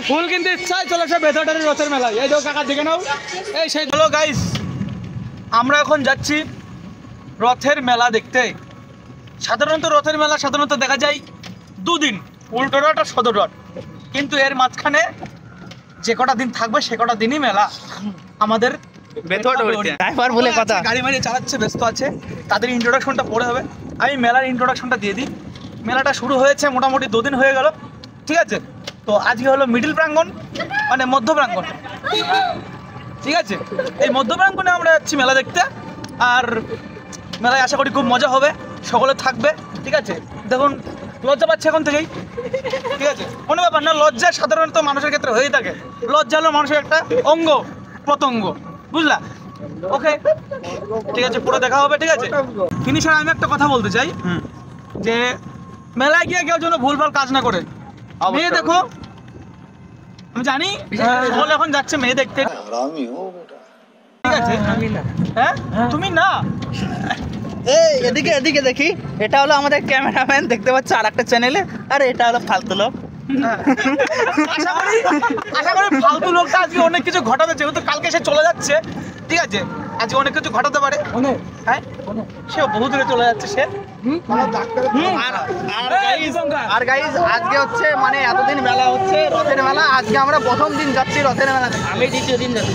ফুল কিনতে ইচ্ছা চলে আসে বেথরডারের রথের মেলায়। এই দেখো কাকার দিকে নাও, এই সেই হলো গাইস, আমরা এখন যাচ্ছি রথের মেলা দেখতে। সাধারণত রথের মেলা সাধারণত দেখা যায় দুদিন, উল্টো রথ আর সদর রথ, কিন্তু এর মাঝখানে যে কটা দিন থাকবে সে কটা দিনই মেলা। আমাদের ড্রাইভার বলে কথা, গাড়ি মাড়ি চালাচ্ছে, ব্যস্ত আছে, তাদের ইন্ট্রোডাকশনটা পরে হবে। আমি মেলার ইন্ট্রোডাকশনটা দিয়ে দিই। মেলাটা শুরু হয়েছে মোটামুটি 2 দিন হয়ে গেল, ঠিক আছে। তো আজকে হলো মিডিল প্রাঙ্গণ, মানে মধ্য প্রাঙ্গণ, ঠিক আছে। এই মধ্য প্রাঙ্গণে আমরা যাচ্ছি মেলা দেখতে। আর মেলায় আশা করি খুব মজা হবে, সকলে থাকবে, ঠিক আছে। দেখুন লজ্জা পাচ্ছে এখন থেকেই, ঠিক আছে, কোনো ব্যাপার না। লজ্জা সাধারণত মানুষের ক্ষেত্রে হয়েই থাকে। লজ্জা হলো মানুষের একটা অঙ্গ প্রত্যঙ্গ, বুঝলা? ওকে, ঠিক আছে, পুরো দেখা হবে, ঠিক আছে। ফিনিশার আমি একটা কথা বলতে চাই যে মেলায় গিয়ে কেউ যেন ভুলভাল কাজ না করে। মেয়ে দেখো, আমি জানি সকলে এখন যাচ্ছে মেয়ে দেখতে, ঠিক আছে। হ্যাঁ তুমি না, এই এদিকে এদিকে দেখি, এটা হলো আমাদের ক্যামেরাম্যান, দেখতে পাচ্ছ আর একটা চ্যানেলে, আর এটা হলো ফালতু লোক। আশা করি ফালতু লোকটা আজকে অনেক কিছু ঘটাতে, যেহেতু কালকে সে চলে যাচ্ছে, ঠিক আছে, আজকে অনেক কিছু ঘটাতে পারে। হ্যাঁ, সে বহু দূরে চলে যাচ্ছে সে। আর গাইস আজকে হচ্ছে মানে এতদিন মেলা হচ্ছে রথের মেলা, আজকে আমরা প্রথম দিন যাচ্ছি রথের মেলা। আমি দ্বিতীয় দিন যাচ্ছি,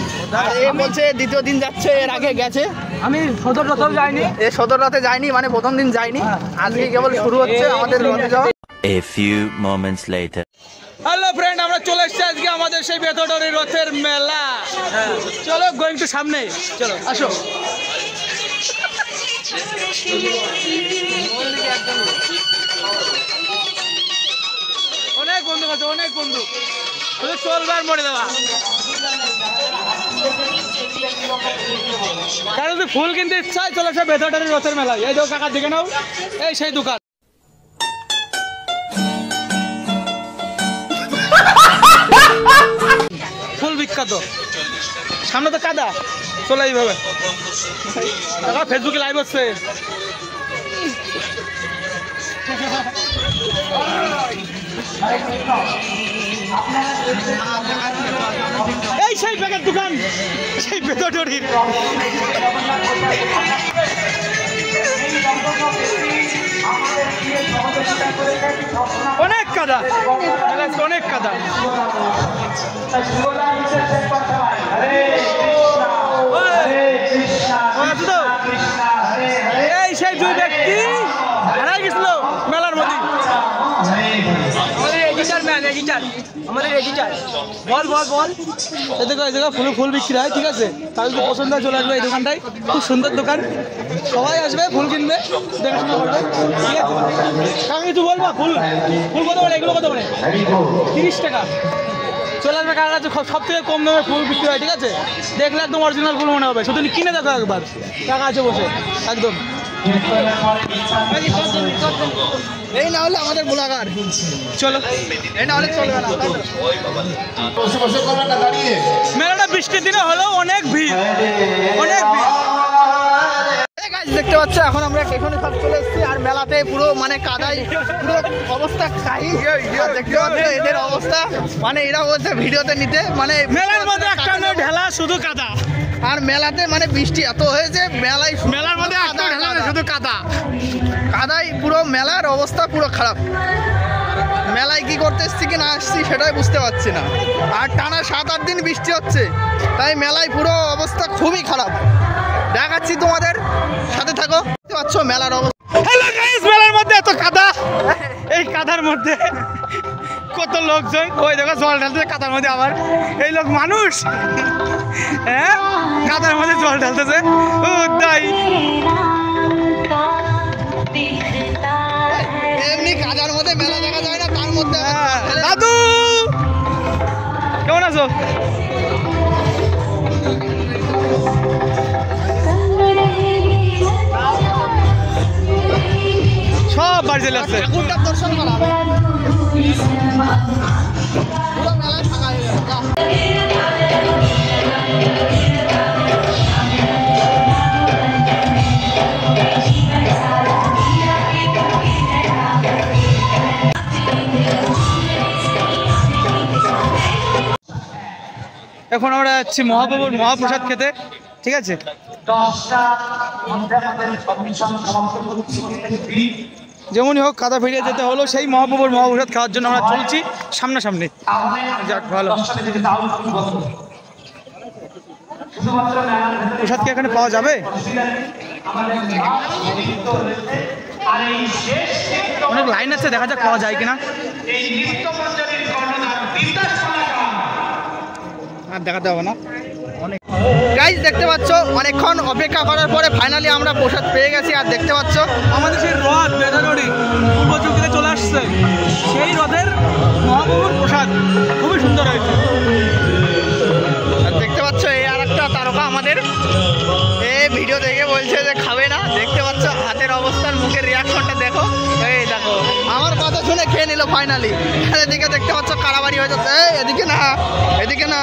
এ বলছে দ্বিতীয় দিন যাচ্ছে, এর আগে গেছে। আমি সদর রথেও যাইনি, এ সদর রথে যাইনি, মানে প্রথম দিন যাইনি, আজকে কেবল শুরু হচ্ছে আমাদের রথে যাওয়া। A few moments later. Hello friend, আমরা চলে এসেছি আজকে আমাদের সেই বেথরডারের রথের মেলা। চলো গোয়িং টু সামনে, চলো আসো। অনেক বন্ধু আছে, অনেক বন্ধু, চলবে আর মরে দেওয়া। কারণ যদি ফুল কিনতে ইচ্ছা চলে আসে বেথরডারের রথের মেলায়। এই দেখো কাকার দিকে নাও, এই সেই দোকান। ফুল বিখ্যাত, সামনে তো কাদা, চলে এইভাবে। ফেসবুকে লাইভ হচ্ছে, এই সেই ব্যাগের দোকান, সেই বেথরডারির। অনেক কাদা, অনেক কাদা। এই সেই 2 ব্যক্তি হারাই গেছিল মেলার মধ্যে। আমাদের এডিটার বল বল বল, এই জায়গা ফুল বিক্রি হয়, ঠিক আছে। তাহলে যদি পছন্দ হয় চলে আসবে এই দোকানটায়, খুব সুন্দর দোকান, সবাই আসবে ফুল কিনবে, দেখাশোনা করবে, ঠিক আছে। কাকা কিছু বলবা? ফুল কত করে? এগুলো কত করে? 30 টাকা। চলে আসবে, কারণ সব থেকে কম দামে ফুল বিক্রি হয়, ঠিক আছে। দেখলে একদম অরিজিনাল ফুল মনে হবে, শুধু কিনে দেখো একবার, টাকা আছে বসে একদম। এই না হলে আমাদের গোলাগার, চলো, এই না হলে চলবে না। মেলাটা বৃষ্টির দিনে হলেও অনেক ভিড়, অনেক ভিড়। দেখতে পাচ্ছ এখন আমরা এখানে সব চলে এসেছি, আর মেলাতে পুরো মানে কাদাই, পুরো অবস্থা খাই। দেখতে পাচ্ছ এদের অবস্থা, মানে এরা বলছে ভিডিওতে নিতে, মানে মেলার মধ্যে একটা ঢেলা শুধু কাদা। আর মেলাতে মানে বৃষ্টি এত হয়েছে, মেলার মধ্যে শুধু কাদা, কাদাই পুরো মেলার অবস্থা পুরো খারাপ। মেলায় কি করতে এসছি কি না আসছি সেটাই বুঝতে পারছি না। আর টানা 7-8 দিন বৃষ্টি হচ্ছে, তাই মেলায় পুরো অবস্থা খুবই খারাপ। দেখাচ্ছি তোমাদের, সাথে থাকো। দেখতে পাচ্ছ মেলার অবস্থা। হ্যালো গাইস, মেলার মধ্যে এত কাদা, এই কাদার মধ্যে কত লোকজন, ওই দেখো জল ঢালতে কাদার মধ্যে। আবার এই লোক মানুষ, হ্যাঁ, কাদার মধ্যে জল ঢালতেছে। ও তাই এমনি কাদার মধ্যে মেলা দেখা যায় না, তার মধ্যে দাদু কেমন আছো? সব বাড়ি চলে আসছে। ঠাকুরটার দর্শন করা পুরো মেলায় থাকা হয়ে গেল। এখন আমরা যাচ্ছি মহাপ্রভুর মহাপ্রসাদ খেতে, ঠিক আছে? যেমনই হোক কাদা ফিরিয়ে যেতে হলো, সেই মহাপ্রভুর মহাপ্রসাদ খাওয়ার জন্য আমরা চলছি সামনাসামনি। যাক ভালো, প্রসাদ কি এখানে পাওয়া যাবে? অনেক লাইন আছে, দেখা যাক পাওয়া যায় কিনা। আর দেখাতে হবে না। গাইস দেখতে পাচ্ছ অনেকক্ষণ অপেক্ষা করার পরে ফাইনালি আমরা প্রসাদ পেয়ে গেছি। আর দেখতে পাচ্ছ আমাদের সেই রথ বেদারড়ি পূর্ব যুগ থেকে চলে আসছে, সেই রথের মহাপ্রভুর প্রসাদ খুবই সুন্দর হয়েছে। আর দেখতে পাচ্ছ এই আর একটা তারকা আমাদের এই ভিডিও দেখে বলছে যে খাবে না। দেখতে পাচ্ছ হাতের অবস্থার মুখের রিয়াকশনটা দেখো, এই দেখো আমার কথা শুনে খেয়ে নিল ফাইনালি। আর এদিকে দেখতে পাচ্ছ কারাবাড়ি হয়ে যাচ্ছে, এদিকে না এদিকে না।